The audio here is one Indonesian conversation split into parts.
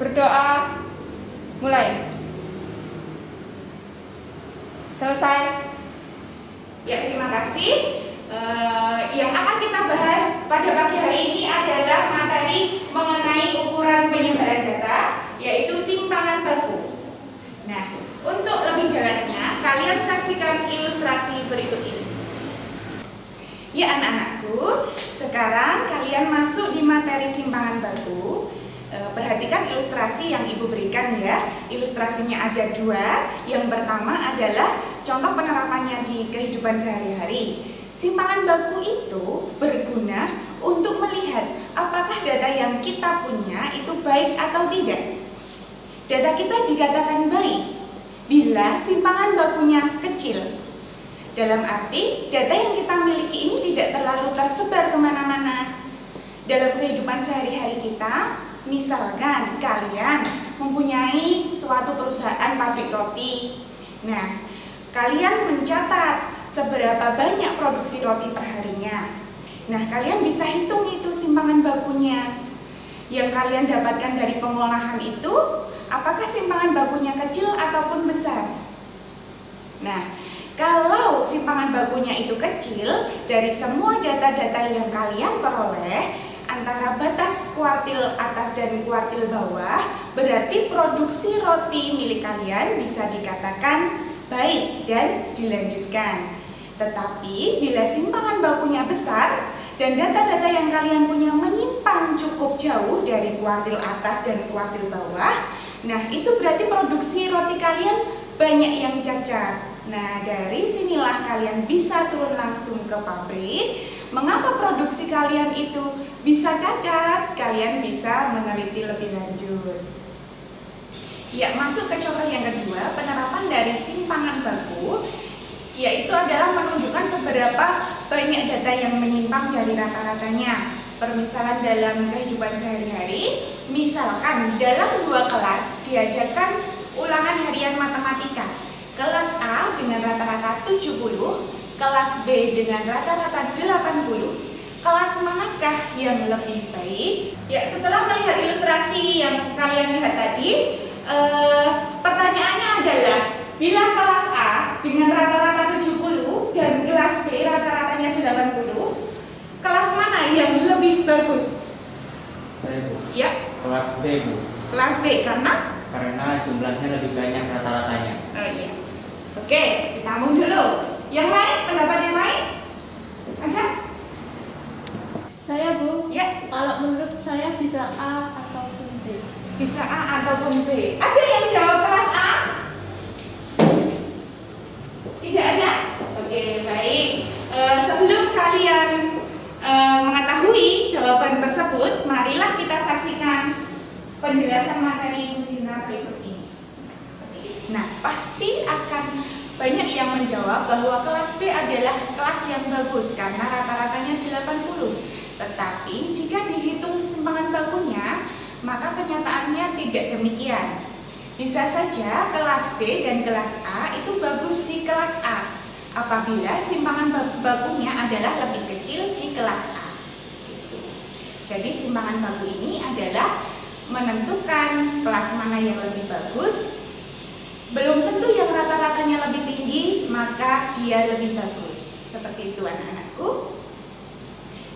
Berdoa. Mulai. Selesai. Ya, terima kasih. Yang akan kita bahas pada pagi hari ini adalah materi mengenai ukuran penyebaran data, yaitu simpangan baku. Nah, untuk lebih jelasnya, kalian saksikan ilustrasi berikut ini. Ya anak-anakku, sekarang kalian masuk di materi simpangan baku. Perhatikan ilustrasi yang ibu berikan ya. Ilustrasinya ada dua. Yang pertama adalah contoh penerapannya di kehidupan sehari-hari. Simpangan baku itu berguna untuk melihat apakah data yang kita punya itu baik atau tidak. Data kita dikatakan baik bila simpangan bakunya kecil. Dalam arti, data yang kita miliki ini tidak terlalu tersebar kemana-mana. Dalam kehidupan sehari-hari kita, misalkan kalian mempunyai suatu perusahaan pabrik roti. Nah, kalian mencatat seberapa banyak produksi roti perharinya. Nah, kalian bisa hitung itu simpangan bakunya. Yang kalian dapatkan dari pengolahan itu, apakah simpangan bakunya kecil ataupun besar? Nah, kalau simpangan bakunya itu kecil, dari semua data-data yang kalian peroleh, antara batas kuartil atas dan kuartil bawah, berarti produksi roti milik kalian bisa dikatakan baik dan dilanjutkan. Tetapi bila simpangan bakunya besar dan data-data yang kalian punya menyimpang cukup jauh dari kuartil atas dan kuartil bawah, nah itu berarti produksi roti kalian banyak yang cacat. Nah, dari sinilah kalian bisa turun langsung ke pabrik. Mengapa produksi kalian itu bisa cacat? Kalian bisa meneliti lebih lanjut. Ya, masuk ke contoh yang kedua, penerapan dari simpangan baku, yaitu adalah menunjukkan seberapa banyak data yang menyimpang dari rata-ratanya. Permisalan dalam kehidupan sehari-hari, misalkan dalam dua kelas diajarkan ulangan harian matematika. Kelas A dengan rata-rata 70, kelas B dengan rata-rata 80. Kelas manakah yang lebih baik? Ya, setelah melihat ilustrasi yang kalian lihat tadi, pertanyaannya adalah, bila kelas A dengan rata-rata 70 dan kelas B rata-ratanya 80, kelas mana yang lebih bagus? Saya, Bu. Ya. Kelas B, Bu. Kelas B, karena jumlahnya lebih banyak rata-ratanya. Oh iya. Oke, ditampung dulu. Yang lain, pendapat yang lain? Ada? Saya, Bu. Ya. Kalau menurut saya bisa A ataupun B. Bisa A ataupun B. Ada yang jawab kelas A? Tidak ada? Oke, baik. Sebelum kalian mengetahui jawaban tersebut, marilah kita saksikan penjelasan materi singkat berikut ini. Nah, pasti akan banyak yang menjawab bahwa kelas B adalah kelas yang bagus karena rata-ratanya 80. Tetapi jika dihitung simpangan bakunya, maka kenyataannya tidak demikian. Bisa saja kelas B dan kelas A itu bagus di kelas A apabila simpangan bakunya adalah lebih kecil di kelas A. Gitu. Jadi simpangan baku ini adalah menentukan kelas mana yang lebih bagus. Belum tentu yang rata-ratanya lebih tinggi, maka dia lebih bagus. Seperti itu anak-anakku.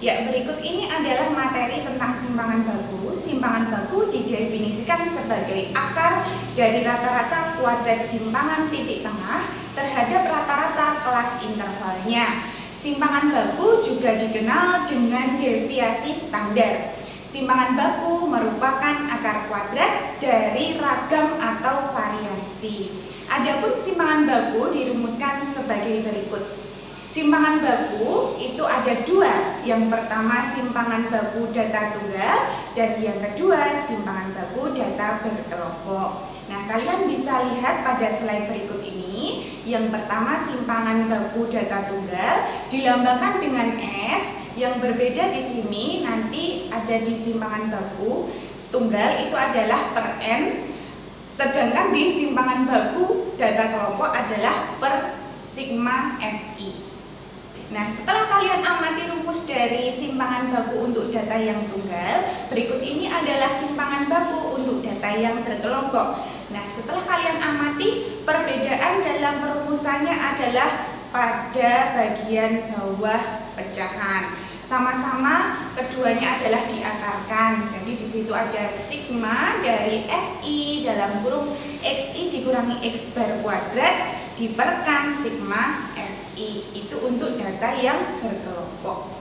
Ya, berikut ini adalah materi tentang simpangan baku. Simpangan baku didefinisikan sebagai akar dari rata-rata kuadrat simpangan titik tengah terhadap rata-rata kelas intervalnya. Simpangan baku juga dikenal dengan deviasi standar. Simpangan baku merupakan akar kuadrat dari ragam atau variansi. Adapun simpangan baku dirumuskan sebagai berikut. Simpangan baku itu ada dua. Yang pertama simpangan baku data tunggal dan yang kedua simpangan baku data berkelompok. Nah, kalian bisa lihat pada slide berikut ini. Yang pertama simpangan baku data tunggal dilambangkan dengan S. Yang berbeda di sini nanti ada di simpangan baku tunggal itu adalah per N, sedangkan di simpangan baku data kelompok adalah per sigma Fi. Nah, setelah kalian amati rumus dari simpangan baku untuk data yang tunggal, berikut ini adalah simpangan baku untuk data yang berkelompok. Nah, setelah kalian amati, perbedaan dalam perumusannya adalah pada bagian bawah pecahan. Sama-sama keduanya adalah diakarkan. Jadi di situ ada sigma dari FI dalam kurung XI dikurangi X bar kuadrat diperkan sigma FI. Itu untuk data yang berkelompok.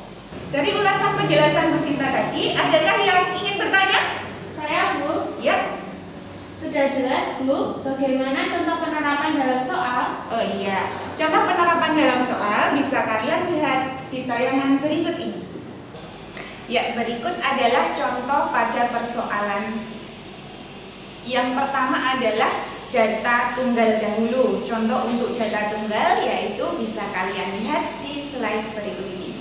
Dari ulasan penjelasan Bu Sinta tadi, adakah yang ingin bertanya? Saya, Bu. Ya. Sudah jelas, Bu, bagaimana contoh penerapan dalam soal? Oh iya, contoh penerapan dalam soal bisa kalian lihat di tayangan berikut ini. Ya, berikut adalah contoh pada persoalan. Yang pertama adalah data tunggal dahulu. Contoh untuk data tunggal yaitu bisa kalian lihat di slide berikut ini.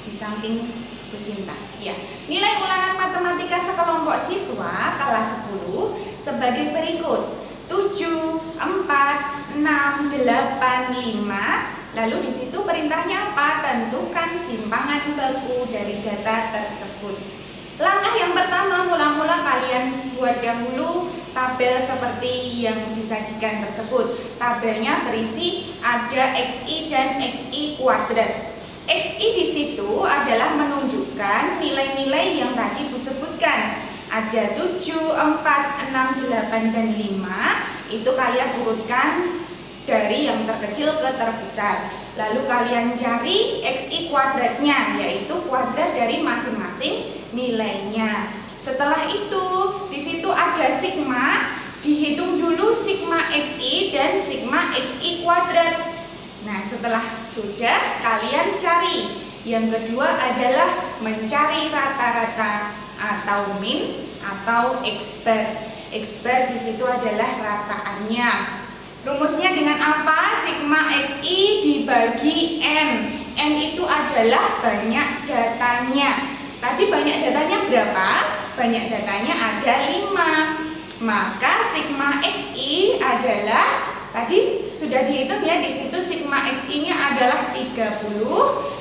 Di samping Bu Sinta. Ya, nilai ulangan matematika sekelompok siswa kelas 10 sebagai berikut: 7, 4, 6, 8, 5. Lalu di situ perintahnya apa? Tentukan simpangan baku dari data tersebut. Langkah yang pertama, mula-mula kalian buat dahulu tabel seperti yang disajikan tersebut. Tabelnya berisi ada XI dan XI kuadrat. XI di situ adalah menunjukkan nilai-nilai yang tadi Bu sebutkan. Ada 7, 4, 6, 8, dan 5. Itu kalian urutkan dari yang terkecil ke terbesar. Lalu kalian cari XI kuadratnya, yaitu kuadrat dari masing-masing nilainya. Setelah itu, di situ ada sigma. Dihitung dulu sigma XI dan sigma XI kuadrat. Nah, setelah sudah, kalian cari. Yang kedua adalah mencari rata-rata atau min atau X bar. X bar di situ adalah rataannya. Rumusnya dengan apa? Sigma XI dibagi N. N itu adalah banyak datanya. Tadi banyak datanya berapa? Banyak datanya ada 5. Maka sigma XI adalah, tadi sudah dihitung ya, di situ sigma XI-nya adalah 30,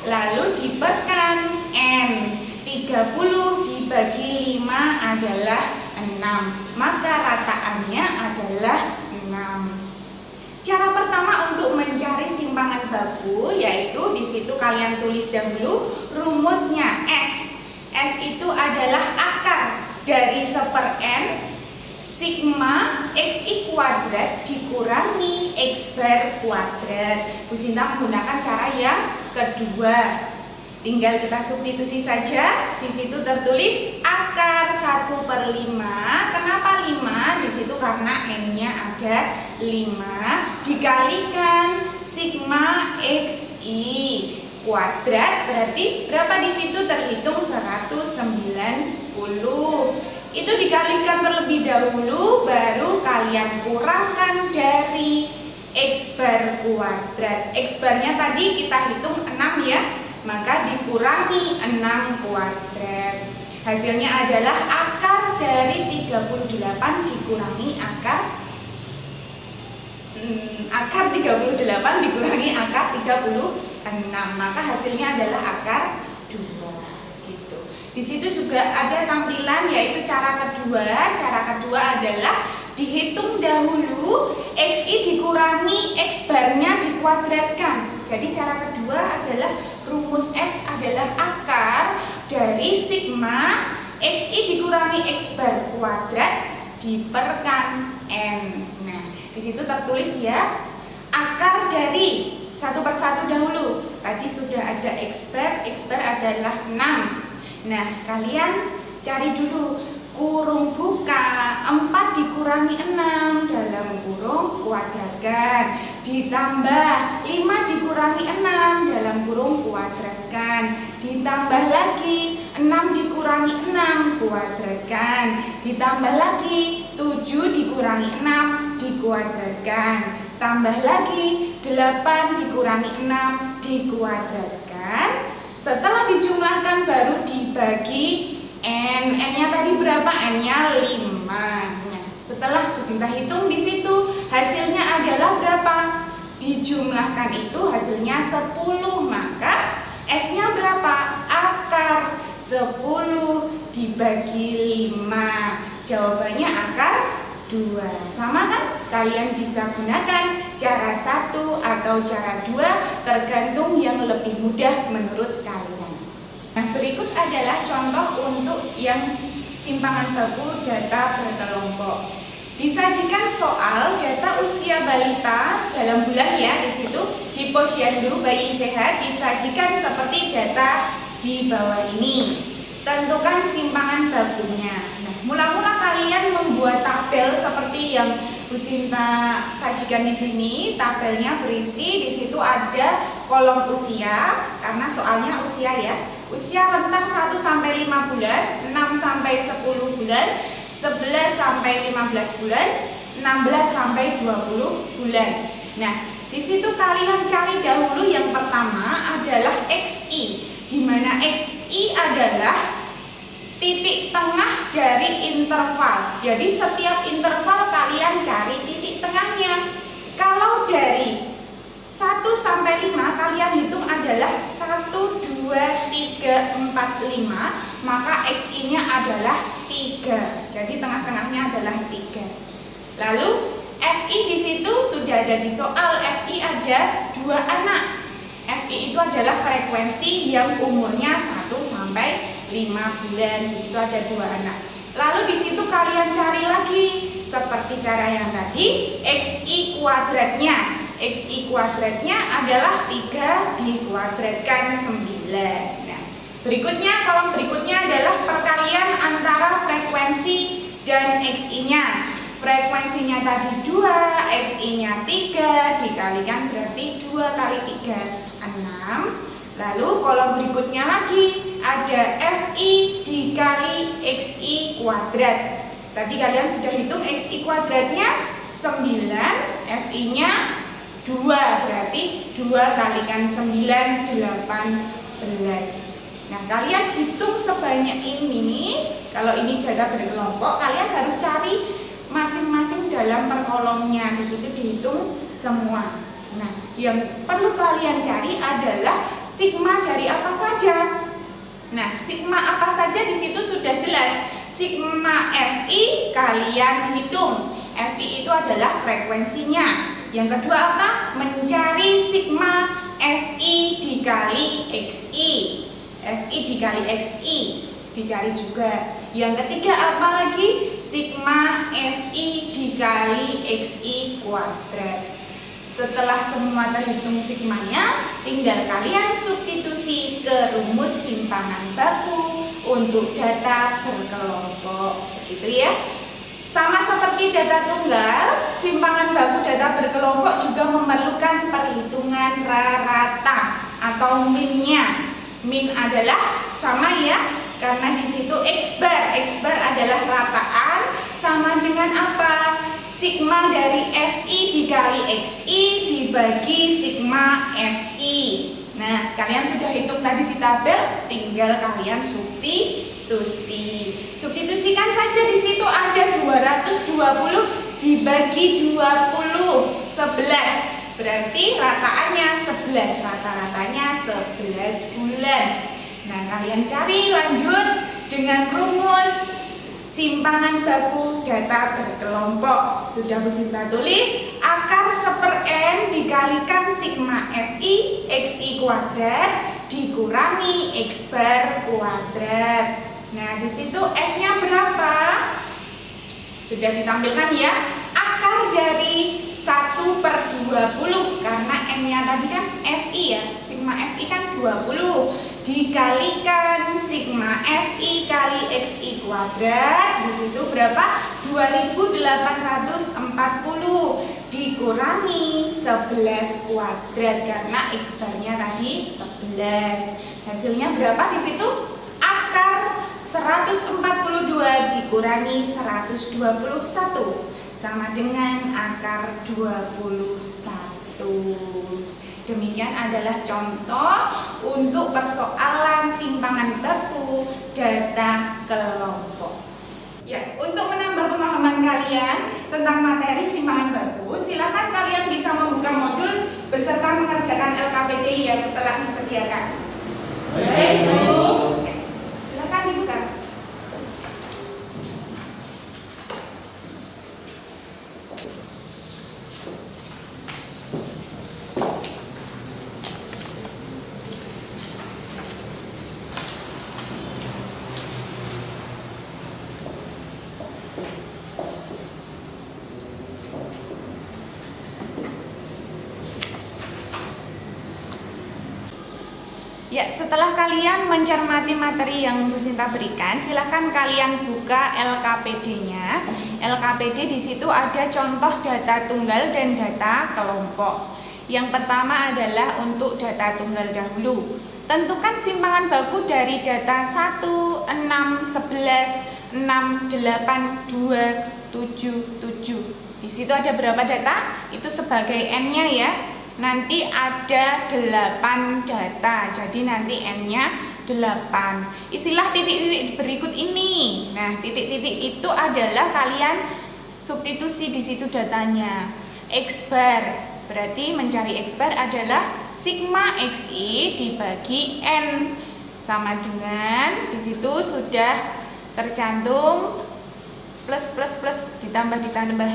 lalu diperkan N. 30 dibagi 5 adalah 6. Maka rataannya adalah 6. Cara pertama untuk mencari simpangan baku yaitu di situ kalian tulis dahulu rumusnya S. S itu adalah akar dari 1/n sigma XI kuadrat dikurangi X bar kuadrat. Bu Sinta menggunakan cara yang kedua. Tinggal kita substitusi saja. Di situ tertulis akar 1/5. Kenapa 5? Di situ karena n-nya ada 5 dikalikan sigma XI kuadrat, berarti berapa di situ terhitung 190. Itu dikalikan terlebih dahulu, baru kalian kurangkan dari X bar kuadrat. X barnya tadi kita hitung 6 ya, maka dikurangi 6 kuadrat. Hasilnya adalah akar dari 38 dikurangi akar 38 dikurangi akar 36. Maka hasilnya adalah akar 2 gitu. Di situ juga ada tampilan yaitu cara kedua. Cara kedua adalah dihitung dahulu XI dikurangi X barnya dikuadratkan. Jadi cara kedua adalah rumus S adalah akar dari sigma XI dikurangi X bar kuadrat diperkan N. Nah, di situ tertulis ya, akar dari satu persatu dahulu. Tadi sudah ada X bar adalah 6. Nah, kalian cari dulu kurung buka 4 dikurangi 6 dalam kurung kuadratkan, ditambah 5 dikurangi 6 dalam kurung kuadratkan, ditambah lagi 6 dikurangi 6 kuadratkan, ditambah lagi 7 dikurangi 6 dikuadratkan, tambah lagi 8 dikurangi 6 dikuadratkan. Setelah dijumlahkan baru dibagi N. N-nya tadi berapa? N-nya 5. Nah, setelah Bu Sinta hitung di situ hasilnya adalah berapa? Dijumlahkan itu hasilnya 10. Maka S-nya berapa? Akar 10 dibagi 5. Jawabannya akar 2. Sama kan? Kalian bisa gunakan cara 1 atau cara 2 tergantung yang lebih mudah menurut kalian. Nah, berikut adalah contoh untuk yang simpangan baku data berkelompok. Disajikan soal data usia balita dalam bulan ya, di situ di posyandu bayi sehat disajikan seperti data di bawah ini. Tentukan simpangan bakunya. Nah, mula-mula kalian membuat tabel seperti yang Bu Sinta sajikan di sini. Tabelnya berisi, di situ ada kolom usia karena soalnya usia ya. Usia rentang 1 sampai 5 bulan, 6 sampai 10 bulan, 11 sampai 15 bulan, 16 sampai 20 bulan. Nah, di situ kalian cari dahulu yang pertama adalah XI, di mana XI adalah titik tengah dari interval. Jadi setiap interval kalian cari titik tengahnya. Kalau dari 1 sampai 5 kalian hitung adalah 1, 2, 3, 4, 5, maka XI-nya adalah 3. Jadi tengah-tengahnya adalah 3. Lalu FI di situ sudah ada di soal. FI ada 2 anak. FI itu adalah frekuensi yang umurnya 1 sampai 5 bulan. Di situ ada 2 anak. Lalu di situ kalian cari lagi seperti cara yang tadi, XI kuadratnya. XI kuadratnya adalah 3 dikuadratkan 9. Nah, berikutnya, kolom berikutnya adalah perkalian antara frekuensi dan XI-nya. Frekuensinya tadi 2, XI-nya 3, dikalikan berarti 2 kali 3, 6. Lalu kolom berikutnya lagi ada FI dikali XI kuadrat. Tadi kalian sudah hitung XI kuadratnya 9, FI-nya 2, berarti 2 kalikan 9, 18. Nah, kalian hitung sebanyak ini. Kalau ini data berkelompok, kalian harus cari masing-masing dalam per kolomnya. Di situ dihitung semua. Nah, yang perlu kalian cari adalah sigma dari apa saja. Nah, sigma apa saja di situ sudah jelas. Sigma FI kalian hitung. FI itu adalah frekuensinya. Yang kedua apa? Mencari sigma FI dikali XI. FI dikali XI dicari juga. Yang ketiga apa lagi? Sigma FI dikali XI kuadrat. Setelah semua terhitung sigmanya, tinggal kalian substitusi ke rumus simpangan baku untuk data berkelompok. Begitu ya. Sama seperti data tunggal, simpangan baku data berkelompok juga memerlukan perhitungan rata atau min-nya. Min adalah sama ya, karena di situ X bar adalah rataan, sama dengan apa? Sigma dari FI dikali XI dibagi sigma FI. Nah, kalian sudah hitung tadi di tabel, tinggal kalian substitusi. Substitusikan saja, di situ ada 220 dibagi 20, 11. Berarti rataannya 11, rata-ratanya 11 bulan. Nah, kalian cari lanjut dengan rumus simpangan baku data berkelompok. Sudah Bu Sinta tulis, akar 1/n dikalikan sigma FI XI kuadrat dikurangi X bar kuadrat. Nah, di situ S-nya berapa? Sudah ditampilkan ya. Akar dari 1/20 karena N-nya tadi kan FI ya. Sigma FI kan 20 dikalikan sigma FI kali XI kuadrat. Di situ berapa? 2840 dikurangi 11 kuadrat karena X barnya tadi 11. Hasilnya berapa di situ? Akar 142 dikurangi 121 sama dengan akar 21. Demikian adalah contoh untuk persoalan simpangan baku data kelompok. Ya, untuk menambah pemahaman kalian tentang materi simpangan baku, silakan kalian bisa membuka modul beserta mengerjakan LKPD yang telah disediakan. Baik, Bu. Silakan dibuka. Ya, setelah kalian mencermati materi yang Bu Sinta berikan, silahkan kalian buka LKPD-nya. LKPD di situ ada contoh data tunggal dan data kelompok. Yang pertama adalah untuk data tunggal dahulu. Tentukan simpangan baku dari data 1, 6, 11, 6, 8, 2, 7, 7. Di situ ada berapa data? Itu sebagai N-nya ya. Nanti ada 8 data, jadi nanti N-nya 8. Istilah titik-titik berikut ini. Nah, titik-titik itu adalah kalian substitusi di situ datanya. X bar, berarti mencari X bar adalah sigma XI dibagi N. Sama dengan di situ sudah tercantum plus plus plus ditambah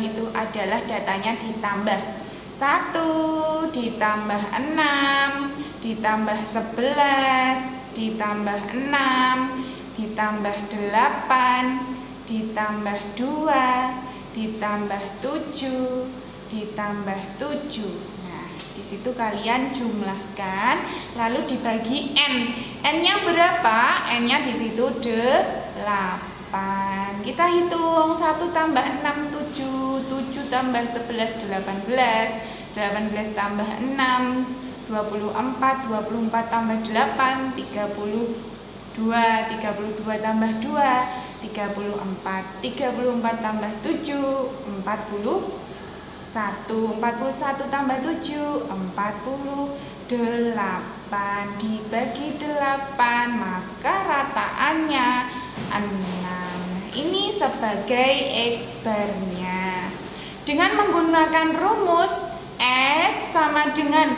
itu adalah datanya ditambah. 1 ditambah 6 ditambah 11 ditambah 6 ditambah 8 ditambah 2 ditambah 7 ditambah 7. Nah, di situ kalian jumlahkan lalu dibagi N. N-nya berapa? N-nya di situ 8. Kita hitung 1 tambah 6 7, 7 tambah 11 18, 18 tambah 6 24, 24 tambah 8 32, 32 tambah 2 34, 34 tambah 7 41, 41 tambah 7 48, dibagi 8 maka rataannya 6. Ini sebagai X bar-nya. Dengan menggunakan rumus S sama dengan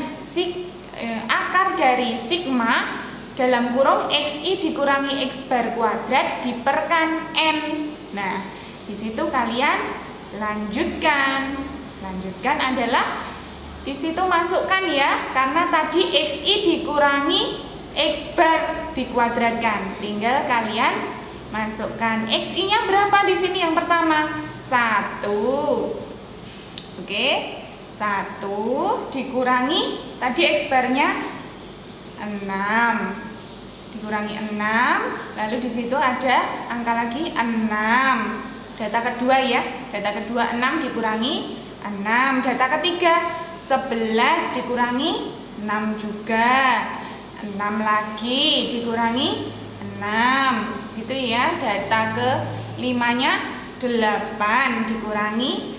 akar dari sigma dalam kurung XI dikurangi X bar kuadrat diperkan N. Nah, di situ kalian lanjutkan. Lanjutkan adalah di situ masukkan ya, karena tadi XI dikurangi X bar dikuadratkan. Tinggal kalian masukkan XI-nya berapa di sini yang pertama? 1. Oke, 1 dikurangi tadi X bar-nya 6. Dikurangi 6, lalu di situ ada angka lagi 6. Data kedua ya. Data kedua 6 dikurangi 6. Data ketiga 11 dikurangi 6 juga. 6 lagi dikurangi 6. Situ ya, data ke 5-nya 8 dikurangi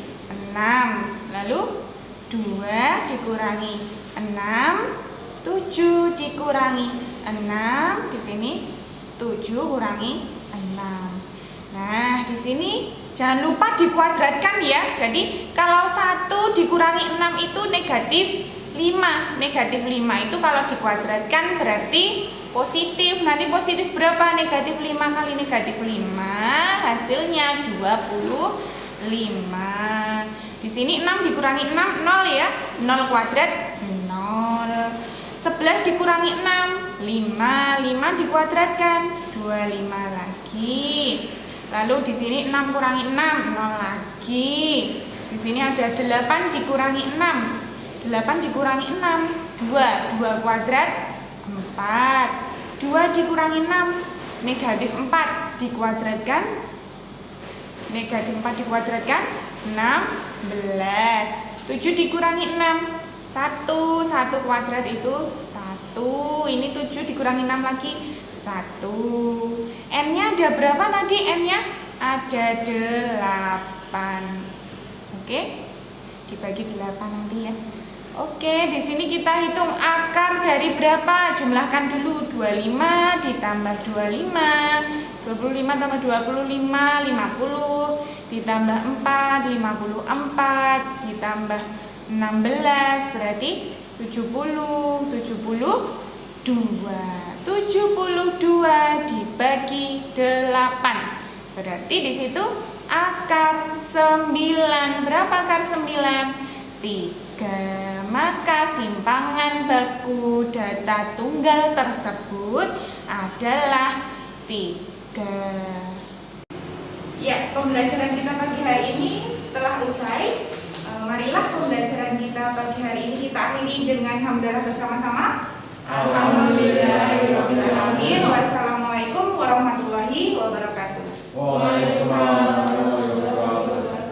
6. Lalu 2 dikurangi 6, 7 dikurangi 6. Di sini 7 kurangi 6. Nah, di sini jangan lupa dikuadratkan ya. Jadi kalau 1 dikurangi 6 itu negatif 5. Negatif 5 itu kalau dikuadratkan berarti positif. Nanti positif berapa? Negatif 5 kali negatif 5 hasilnya 25. Di sini 6 dikurangi 6 0 ya. 0 kuadrat 0. 11 dikurangi 6 5. 5 dikuadratkan 25 lagi. Lalu di sini 6 kurangi 6 0 lagi. Di sini ada 8 dikurangi 6. 8 dikurangi 6 2. 2 kuadrat 4. 2 dikurangi 6 negatif 4 dikuadratkan. Negatif 4 dikuadratkan 16. 7 dikurangi 6 1. 1 kuadrat itu 1. Ini 7 dikurangi 6 lagi 1. N-nya ada berapa tadi? N-nya ada 8. Oke, dibagi 8 nanti ya. Oke, di sini kita hitung akar dari berapa? Jumlahkan dulu. 25 ditambah 25. 25 tambah 25 50. Ditambah 4 54. Ditambah 16 berarti 70. 72 dibagi 8. Berarti di situ akar 9. Berapa akar 9? 3. Maka simpangan baku data tunggal tersebut adalah 3. Ya, pembelajaran kita pagi hari ini telah usai. Marilah pembelajaran kita pagi hari ini kita akhiri dengan hamdalah bersama-sama.